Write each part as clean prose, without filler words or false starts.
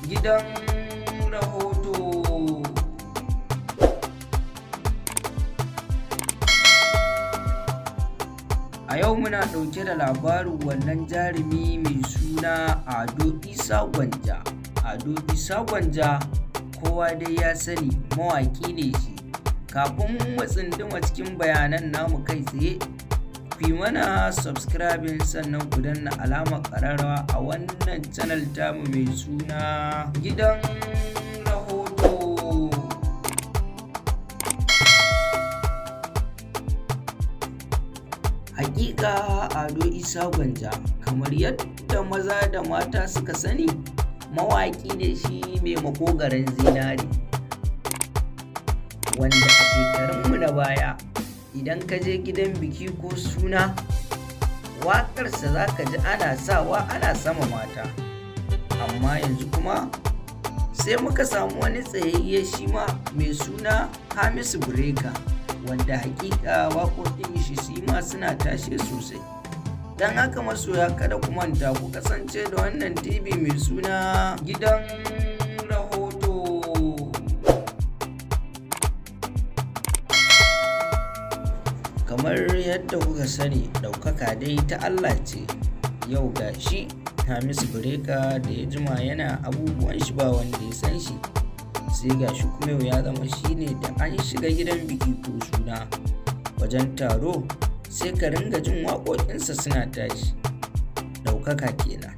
gidan rahoto. A yau muna ɗauke da labarin wannan jarumi mai suna Ado Isa Gwanja. Ado Isa Gwanja kowa dai ya sani mawaƙi ne shi. Kafin mu tsunduma cikin bayanan namu kai tsaye, ku yi mana subscribing sannan ku danna alamar ƙararrawa a wannan channel tamu mai suna gidan rahoto. Hakika Ado Isa Gwanja kamar yadda maza da mata suka sani mawaƙi ne shi mai makogaran zinare, wanda a shekarunmu na baya idan ka je gidan biki ko suna waƙarsa za ka ji ana sawa ana sama mata. Amma yanzu kuma sai muka samu wani tsayayye shi ma mai suna Hamisu Breaker, wanda hakika waƙoƙin shi ma suna tashe sosai. Don haka masoya kada ku manta ku kasance da wannan TV mai suna gidan rahoto. Kamar yadda kuka sani ɗaukaka dai ta Allah ce. Yau ga shi Hamisu Breaker da ya jima yana abubuwan shi ba wanda ya san shi, sai ga shi kuma yau ya zama shi ne da an shiga gidan biki ko suna wajen taro sai ka ringa jin waƙoƙinsa suna tashi. Ɗaukaka kenan.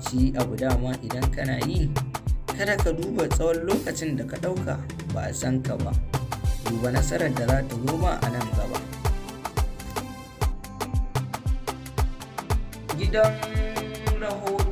Shi abu dama idan kana yi kada ka duba tsawon lokacin da ka ɗauka, ba a san ka ba, duba nasarar da za ta zo ma a nan gaba. Gidan rahoto.